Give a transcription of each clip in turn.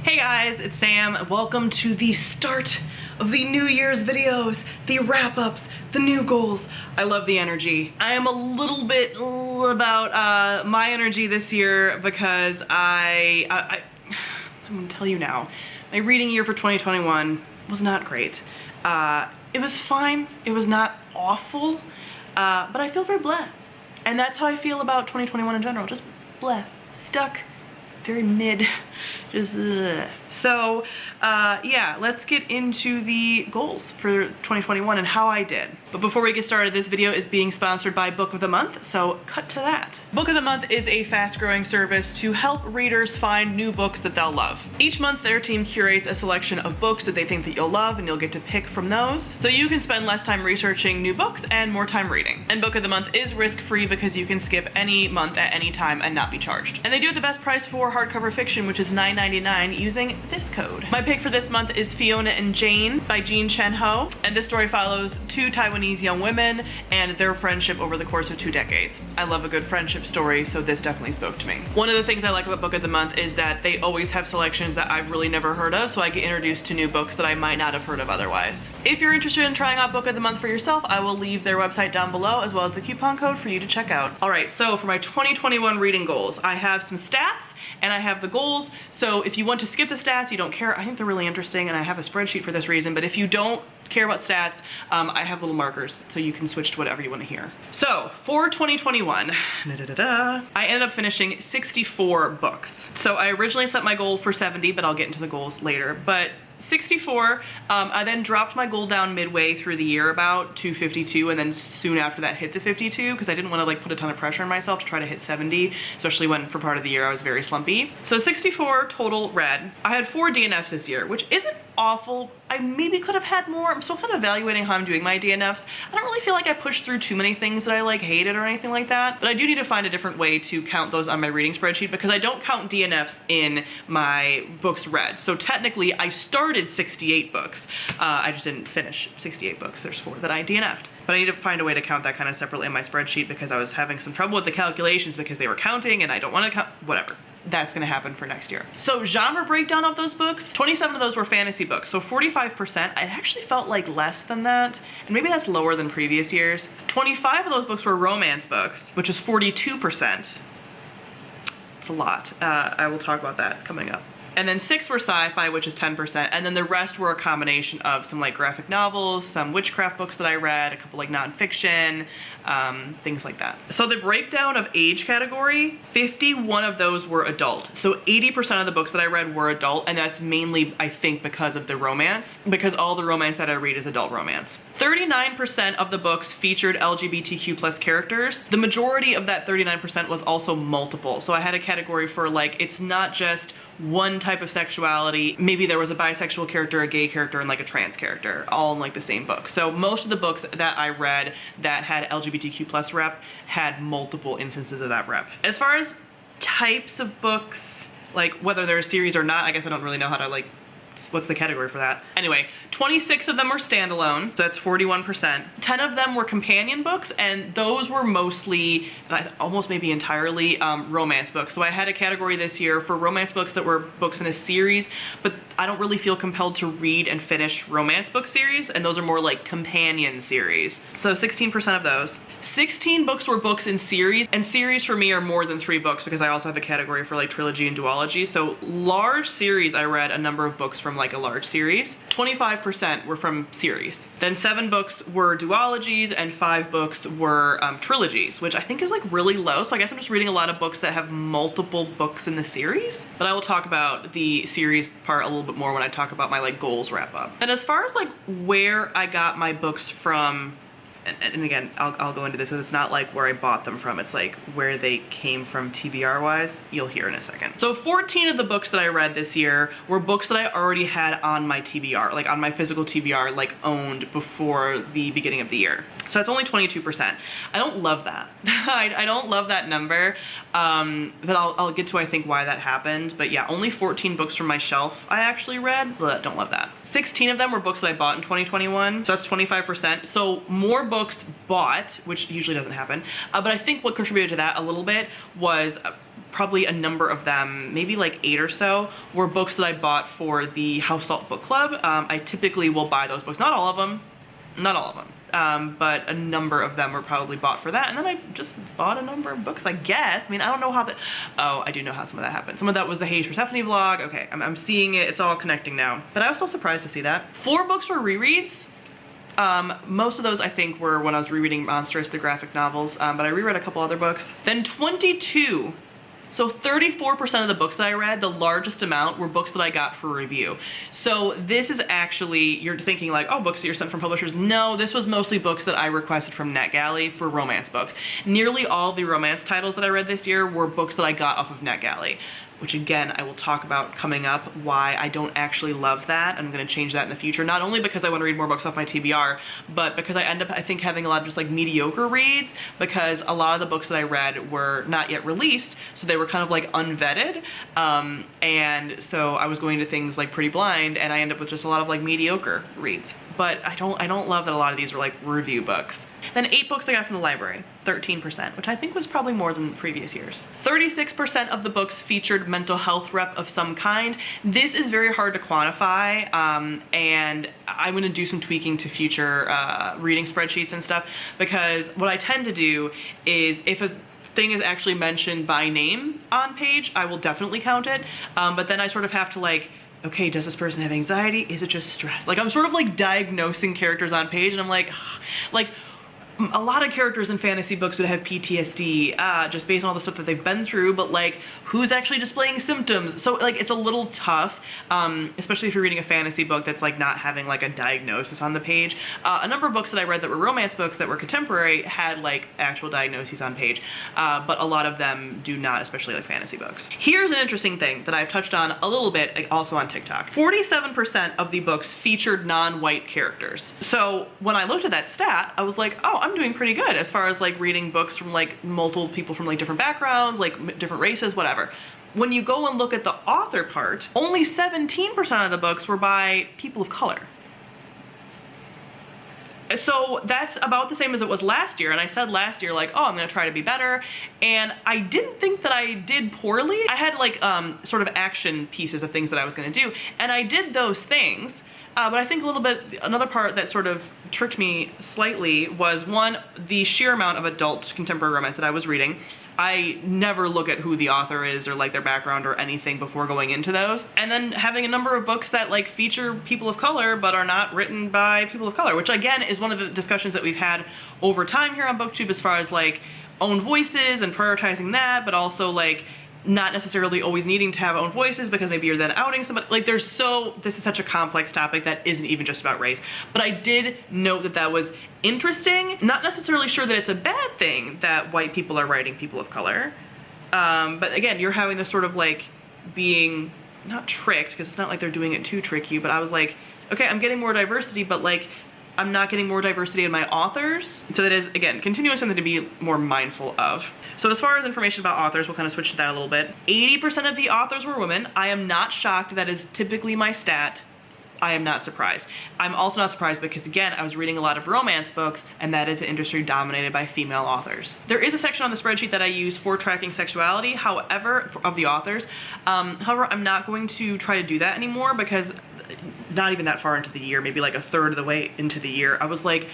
Hey guys, it's Sam. Welcome to the start of the New Year's videos, the wrap-ups, the new goals. I love the energy. I am a little bit about my energy this year because I'm gonna tell you now, my reading year for 2021 was not great. It was fine, it was not awful, but I feel very bleh. And that's how I feel about 2021 in general, just bleh, stuck, very mid, just ugh. So yeah, let's get into the goals for 2021 and how I did. But before we get started, this video is being sponsored by Book of the Month, so cut to that. Book of the Month is a fast-growing service to help readers find new books that they'll love. Each month, their team curates a selection of books that they think that you'll love, and you'll get to pick from those. So you can spend less time researching new books and more time reading. And Book of the Month is risk-free because you can skip any month at any time and not be charged. And they do it the best price for hardcover fiction, which is $9.99, using this code. My pick for this month is Fiona and Jane by Jean Chen Ho, and this story follows two Taiwanese young women and their friendship over the course of 2 decades. I love a good friendship story, so this definitely spoke to me. One of the things I like about Book of the Month is that they always have selections that I've really never heard of, so I get introduced to new books that I might not have heard of otherwise. If you're interested in trying out Book of the Month for yourself, I will leave their website down below as well as the coupon code for you to check out. Alright, so for my 2021 reading goals, I have some stats and I have the goals. So if you want to skip the stats, you don't care, I think they're really interesting and I have a spreadsheet for this reason, but if you don't care about stats, I have little markers so you can switch to whatever you want to hear. So for 2021, I ended up finishing 64 books. So I originally set my goal for 70, but I'll get into the goals later. But 64, I then dropped my goal down midway through the year about to 52, and then soon after that hit the 52 because I didn't want to like put a ton of pressure on myself to try to hit 70, especially when for part of the year I was very slumpy. So 64 total read. I had 4 DNFs this year, which isn't awful. I maybe could have had more. I'm still kind of evaluating how I'm doing my DNFs. I don't really feel like I pushed through too many things that I like hated or anything like that, but I do need to find a different way to count those on my reading spreadsheet because I don't count DNFs in my books read. So technically I started 68 books. I just didn't finish 68 books. There's 4 that I DNF'd. But I need to find a way to count that kind of separately in my spreadsheet because I was having some trouble with the calculations because they were counting and I don't want to count, whatever. That's gonna happen for next year. So genre breakdown of those books, 27 of those were fantasy books, so 45%. I actually felt like less than that, and maybe that's lower than previous years. 25 of those books were romance books, which is 42%. It's a lot. I will talk about that coming up. And then 6 were sci-fi, which is 10%, and then the rest were a combination of some like graphic novels, some witchcraft books that I read, a couple like nonfiction, things like that. So the breakdown of age category, 51 of those were adult. So 80% of the books that I read were adult, and that's mainly, I think, because of the romance, because all the romance that I read is adult romance. 39% of the books featured LGBTQ+ characters. The majority of that 39% was also multiple. So I had a category for like, it's not just one type of sexuality. Maybe there was a bisexual character, a gay character, and like a trans character, all in like the same book. So most of the books that I read that had LGBTQ+ rep had multiple instances of that rep. As far as types of books, like whether they're a series or not, I guess I don't really know how to like, what's the category for that? Anyway, 26 of them were standalone, so that's 41%. 10 of them were companion books, and those were mostly, almost maybe entirely, romance books. So I had a category this year for romance books that were books in a series, but I don't really feel compelled to read and finish romance book series, and those are more like companion series. So 16% of those. 16 books were books in series, and series for me are more than 3 books because I also have a category for like trilogy and duology. So large series, I read a number of books from like a large series. 25% were from series. Then 7 books were duologies and 5 books were trilogies, which I think is like really low. So I guess I'm just reading a lot of books that have multiple books in the series. But I will talk about the series part a little bit more when I talk about my like goals wrap up. And as far as like where I got my books from, and again, I'll go into this, it's not like where I bought them from, it's like where they came from TBR wise. You'll hear in a second. So 14 of the books that I read this year were books that I already had on my TBR, like on my physical TBR, like owned before the beginning of the year. So that's only 22%. I don't love that. I don't love that number, but I'll get to, I think, why that happened. But yeah, only 14 books from my shelf I actually read, but don't love that. 16 of them were books that I bought in 2021, so that's 25%. So more books bought, which usually doesn't happen, but I think what contributed to that a little bit was probably a number of them, maybe like 8 or so, were books that I bought for the House Salt Book Club. I typically will buy those books, not all of them, but a number of them were probably bought for that. And then I just bought a number of books, I guess. I mean, I don't know how that, oh, I do know how some of that happened. Some of that was the Hey Persephone vlog. Okay, I'm seeing it, it's all connecting now. But I was so surprised to see that. 4 books were rereads. Most of those I think were when I was rereading Monstrous, the graphic novels, but I reread a couple other books. Then 22. So 34% of the books that I read, the largest amount, were books that I got for review. So this is actually, you're thinking like, oh, books that you're sent from publishers. No, this was mostly books that I requested from NetGalley for romance books. Nearly all the romance titles that I read this year were books that I got off of NetGalley, which again, I will talk about coming up why I don't actually love that. I'm gonna change that in the future, not only because I wanna read more books off my TBR, but because I end up, I think, having a lot of just like mediocre reads, because a lot of the books that I read were not yet released, so they were kind of like unvetted, and so I was going to things like Pretty Blind, and I end up with just a lot of like mediocre reads. But I don't love that a lot of these are like review books. Then 8 books I got from the library, 13%, which I think was probably more than previous years. 36% of the books featured mental health rep of some kind. This is very hard to quantify, and I'm gonna do some tweaking to future reading spreadsheets and stuff, because what I tend to do is if a thing is actually mentioned by name on page, I will definitely count it, but then I sort of have to like, okay, does this person have anxiety? Is it just stress? Like, I'm sort of like diagnosing characters on page, and I'm like a lot of characters in fantasy books would have PTSD just based on all the stuff that they've been through, but like who's actually displaying symptoms? So like it's a little tough, especially if you're reading a fantasy book that's like not having like a diagnosis on the page. A number of books that I read that were romance books that were contemporary had like actual diagnoses on page, but a lot of them do not, especially like fantasy books. Here's an interesting thing that I've touched on a little bit like, also on TikTok. 47% of the books featured non-white characters. So when I looked at that stat, I was like, oh, I'm doing pretty good as far as like reading books from like multiple people from like different backgrounds, like different races, whatever. When you go and look at the author part, only 17% of the books were by people of color. So that's about the same as it was last year, and I said last year like, oh, I'm gonna try to be better, and I didn't think that I did poorly. I had like sort of action pieces of things that I was gonna do, and I did those things. But I think a little bit, another part that sort of tricked me slightly was, one, the sheer amount of adult contemporary romance that I was reading. I never look at who the author is or like their background or anything before going into those. And then having a number of books that like feature people of color but are not written by people of color, which again is one of the discussions that we've had over time here on BookTube as far as like own voices and prioritizing that, but also like not necessarily always needing to have own voices because maybe you're then outing somebody. Like this is such a complex topic that isn't even just about race. But I did note that that was interesting. Not necessarily sure that it's a bad thing that white people are writing people of color. But again, you're having this sort of like being not tricked, because it's not like they're doing it to trick you, but I was like, okay, I'm getting more diversity, but like I'm not getting more diversity in my authors. So that is, again, continuing something to be more mindful of. So as far as information about authors, we'll kind of switch to that a little bit. 80% of the authors were women. I am not shocked. That is typically my stat. I am not surprised. I'm also not surprised because, again, I was reading a lot of romance books, and that is an industry dominated by female authors. There is a section on the spreadsheet that I use for tracking sexuality, however, of the authors. However, I'm not going to try to do that anymore because not even that far into the year, maybe like a third of the way into the year, I was like,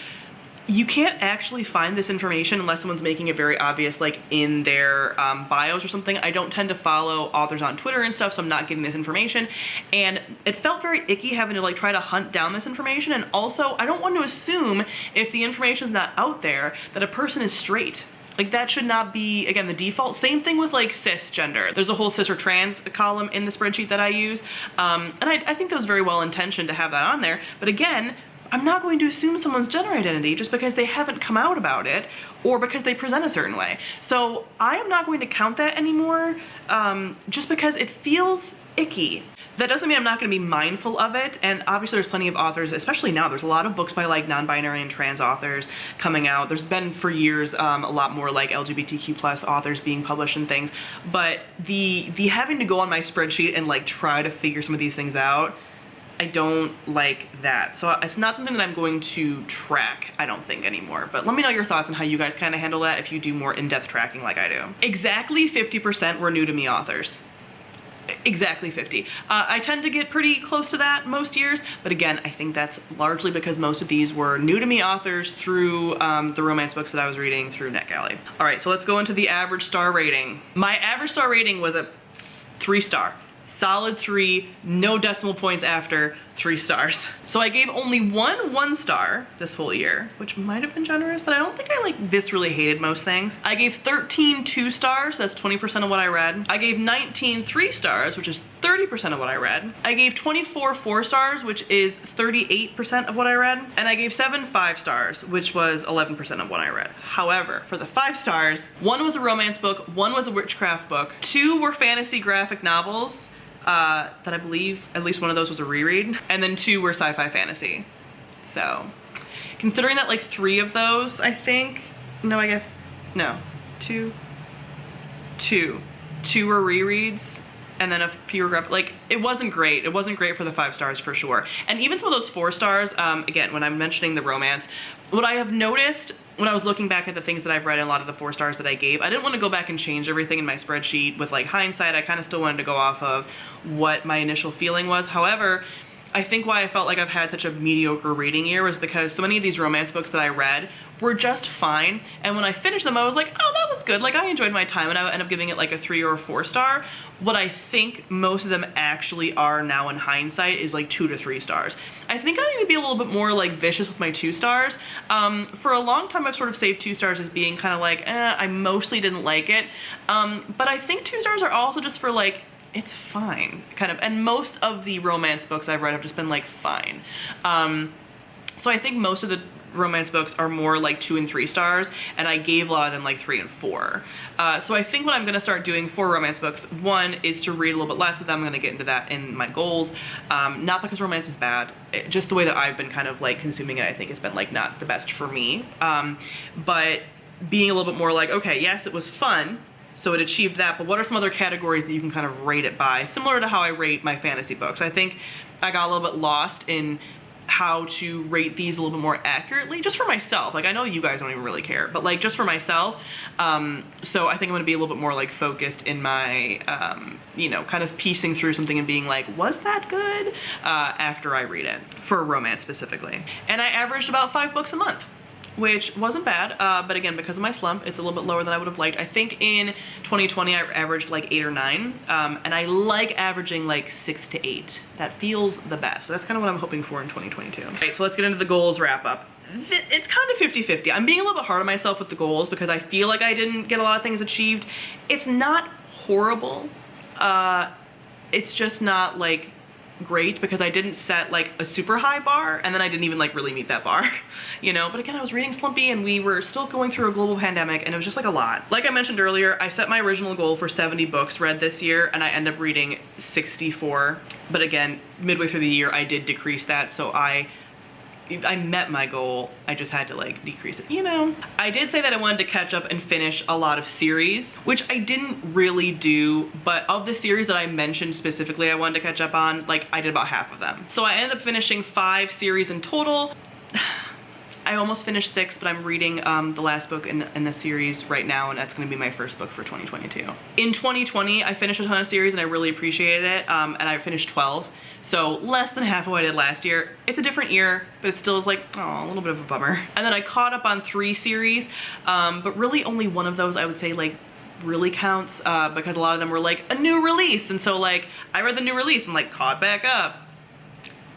you can't actually find this information unless someone's making it very obvious, like in their bios or something. I don't tend to follow authors on Twitter and stuff, so I'm not getting this information. And it felt very icky having to like try to hunt down this information. And also, I don't want to assume if the information's not out there that a person is straight. Like that should not be, again, the default. Same thing with like cisgender. There's a whole cis or trans column in the spreadsheet that I use. And I think that was very well intentioned to have that on there. But again, I'm not going to assume someone's gender identity just because they haven't come out about it or because they present a certain way. So I am not going to count that anymore just because it feels icky. That doesn't mean I'm not going to be mindful of it, and obviously there's plenty of authors, especially now, there's a lot of books by like non-binary and trans authors coming out. There's been for years a lot more like LGBTQ plus authors being published and things, but the having to go on my spreadsheet and like try to figure some of these things out, I don't like that. So it's not something that I'm going to track, I don't think, anymore. But let me know your thoughts on how you guys kind of handle that if you do more in-depth tracking like I do. Exactly 50% were new to me authors. Exactly 50. I tend to get pretty close to that most years, but again, I think that's largely because most of these were new to me authors through the romance books that I was reading through NetGalley. All right, so let's go into the average star rating. My average star rating was a 3-star. Solid 3, no decimal points after, 3 stars. So I gave only 1 star this whole year, which might have been generous, but I don't think I like viscerally hated most things. I gave 13 2 stars, that's 20% of what I read. I gave 19 3 stars, which is 30% of what I read. I gave 24 4 stars, which is 38% of what I read. And I gave 7 5 stars, which was 11% of what I read. However, for the 5 stars, 1 was a romance book, 1 was a witchcraft book, 2 were fantasy graphic novels, that I believe at least one of those was a reread, and then 2 were sci-fi fantasy. So considering that like 3 of those, I think, no, I guess, no, 2 were rereads, and then a few were, like, it wasn't great. It wasn't great for the 5 stars for sure. And even some of those 4 stars, again, when I'm mentioning the romance, what I have noticed when I was looking back at the things that I've read and a lot of the 4 stars that I gave, I didn't want to go back and change everything in my spreadsheet with like hindsight. I kind of still wanted to go off of what my initial feeling was. However, I think why I felt like I've had such a mediocre reading year was because so many of these romance books that I read were just fine. And when I finished them, I was like, oh, that was good. Like, I enjoyed my time, and I ended up giving it like a 3 or a 4 star. What I think most of them actually are now in hindsight is like 2 to 3 stars. I think I need to be a little bit more like vicious with my 2 stars. For a long time, I've sort of saved 2 stars as being kind of like, I mostly didn't like it. But I think 2 stars are also just for like, it's fine, kind of. And most of the romance books I've read have just been like fine. So I think most of the romance books are more like 2 and 3 stars, and I gave a lot of them like 3 and 4. So I think what I'm gonna start doing for romance books, 1 is to read a little bit less of them. I'm gonna get into that in my goals. Not because romance is bad, just the way that I've been kind of like consuming it, I think has been like not the best for me. But being a little bit more like, okay, yes, it was fun, so it achieved that, but what are some other categories that you can kind of rate it by? Similar to how I rate my fantasy books. I think I got a little bit lost in how to rate these a little bit more accurately, just for myself. Like, I know you guys don't even really care, but like just for myself. So I think I'm gonna be a little bit more like focused in my, you know, kind of piecing through something and being like, was that good? After I read it, for romance specifically. And I averaged about 5 books a month, which wasn't bad, but again, because of my slump, it's a little bit lower than I would have liked. I think in 2020, I averaged like 8 or 9, and I like averaging like 6 to 8. That feels the best. So that's kind of what I'm hoping for in 2022. All right, so let's get into the goals wrap up. It's kind of 50-50. I'm being a little bit hard on myself with the goals because I feel like I didn't get a lot of things achieved. It's not horrible. It's just not like great because I didn't set like a super high bar, and then I didn't even like really meet that bar, you know. But again, I was reading Slumpy and we were still going through a global pandemic, and it was just like a lot. Like I mentioned earlier, I set my original goal for 70 books read this year, and I ended up reading 64. But again, midway through the year, I did decrease that, so I met my goal. I just had to like decrease it, you know. I did say that I wanted to catch up and finish a lot of series, which I didn't really do, but of the series that I mentioned specifically I wanted to catch up on, like I did about half of them. So I ended up finishing 5 series in total. I almost finished 6, but I'm reading the last book in the series right now, and that's gonna be my first book for 2022. In 2020, I finished a ton of series and I really appreciated it, and I finished 12. So less than half of what I did last year. It's a different year, but it still is like, oh, a little bit of a bummer. And then I caught up on 3 series, but really only one of those I would say like really counts, because a lot of them were like a new release. And so like, I read the new release and like caught back up.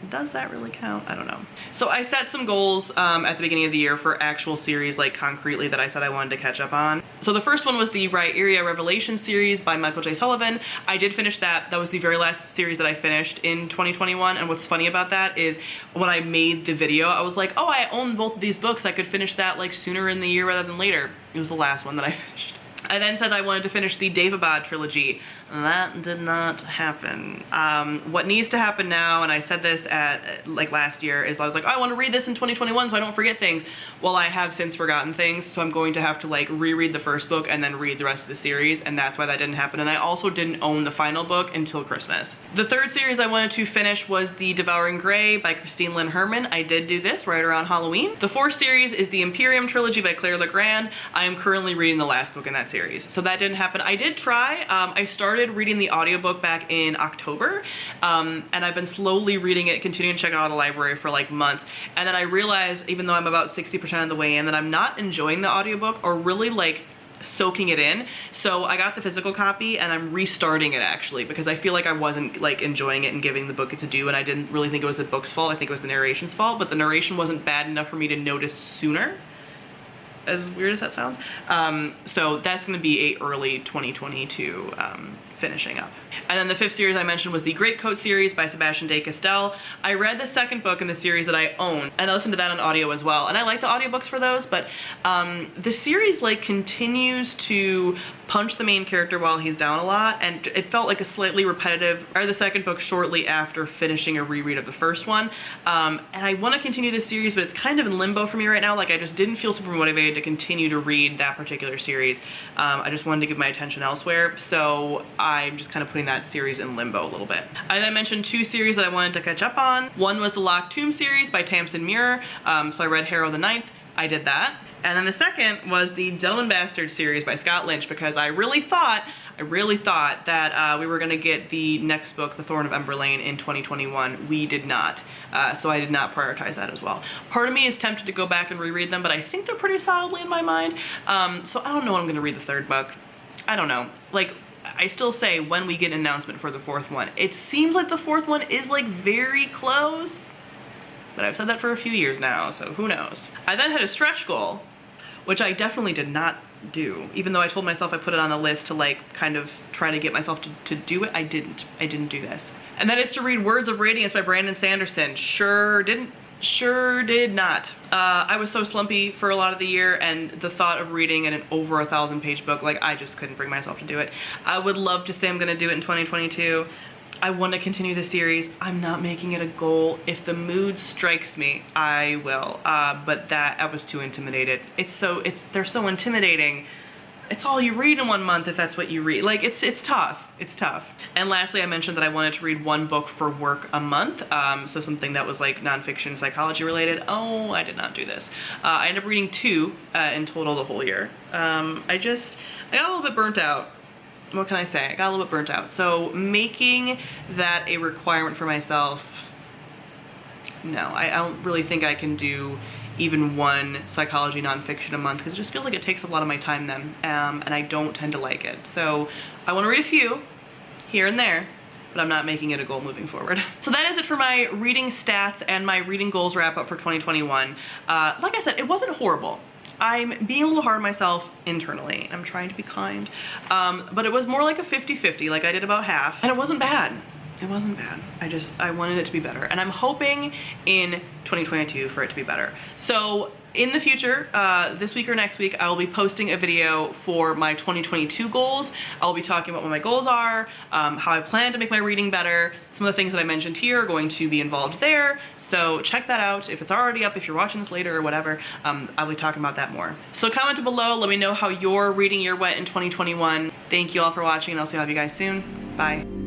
Does that really count? I don't know. So I set some goals at the beginning of the year for actual series, like concretely, that I said I wanted to catch up on. So the first one was the Rhyria Revelation series by Michael J. Sullivan. I did finish that. That was the very last series that I finished in 2021. And what's funny about that is when I made the video, I was like, oh, I own both of these books. I could finish that like sooner in the year rather than later. It was the last one that I finished. I then said I wanted to finish the Daevabad trilogy. That did not happen. What needs to happen now, and I said this at like last year, is I was like, oh, I want to read this in 2021 so I don't forget things. Well, I have since forgotten things, so I'm going to have to like reread the first book and then read the rest of the series, and that's why that didn't happen. And I also didn't own the final book until Christmas. The third series I wanted to finish was The Devouring Grey by Christine Lynn Herman. I did do this right around Halloween. The fourth series is the Imperium trilogy by Claire Legrand. I am currently reading the last book in that series. So that didn't happen. I did try. I started reading the audiobook back in October, and I've been slowly reading it, continuing to check it out of the library for like months. And then I realized, even though I'm about 60% of the way in, that I'm not enjoying the audiobook or really like soaking it in. So I got the physical copy and I'm restarting it actually, because I feel like I wasn't like enjoying it and giving the book its due, and I didn't really think it was the book's fault. I think it was the narration's fault, but the narration wasn't bad enough for me to notice sooner. As weird as that sounds. So that's going to be a early 2022 finishing up. And then the fifth series I mentioned was the Greatcoat series by Sebastian de Castell. I read the second book in the series that I own, and I listened to that on audio as well. And I like the audiobooks for those, but the series like continues to punch the main character while he's down a lot, and it felt like a slightly repetitive. I read the second book shortly after finishing a reread of the first one, and I want to continue this series, but it's kind of in limbo for me right now. Like I just didn't feel super motivated to continue to read that particular series. I just wanted to give my attention elsewhere, so I'm just kind of putting that series in limbo a little bit. I then mentioned two series that I wanted to catch up on. One was the Locked Tomb series by Tamsin Muir, so I read Harrow the Ninth. I did that. And then the second was the Gentleman Bastard series by Scott Lynch, because I really thought that we were gonna get the next book, The Thorn of Emberlane, in 2021. We did not. So I did not prioritize that as well. Part of me is tempted to go back and reread them, but I think they're pretty solidly in my mind. So I don't know when I'm gonna read the third book. I don't know. Like, I still say when we get an announcement for the fourth one. It seems like the fourth one is like very close, but I've said that for a few years now, so who knows. I then had a stretch goal, which I definitely did not do. Even though I told myself I put it on a list to like kind of try to get myself to do it, I didn't do this. And that is to read Words of Radiance by Brandon Sanderson. Sure did not. I was so slumpy for a lot of the year, and the thought of reading an over 1,000-page book, like I just couldn't bring myself to do it. I would love to say I'm gonna do it in 2022. I want to continue the series. I'm not making it a goal. If the mood strikes me, I will. But that, I was too intimidated. They're so intimidating. It's all you read in 1 month if that's what you read. Like, it's tough. It's tough. And lastly, I mentioned that I wanted to read one book for work a month. So something that was like nonfiction psychology related. Oh, I did not do this. I ended up reading 2 in total the whole year. I got a little bit burnt out. What can I say? I got a little bit burnt out. So making that a requirement for myself, no, I don't really think I can do even one psychology nonfiction a month, because it just feels like it takes a lot of my time then, and I don't tend to like it. So I want to read a few here and there, but I'm not making it a goal moving forward. So that is it for my reading stats and my reading goals wrap up for 2021. Like I said, it wasn't horrible. I'm being a little hard on myself internally. I'm trying to be kind. But it was more like a 50-50, like I did about half, and it wasn't bad. It wasn't bad. I wanted it to be better, and I'm hoping in 2022 for it to be better. So in the future, this week or next week, I will be posting a video for my 2022 goals. I'll be talking about what my goals are, how I plan to make my reading better. Some of the things that I mentioned here are going to be involved there. So check that out. If it's already up, if you're watching this later or whatever, I'll be talking about that more. So comment below, let me know how your reading year went in 2021. Thank you all for watching, and I'll see all of you guys soon. Bye.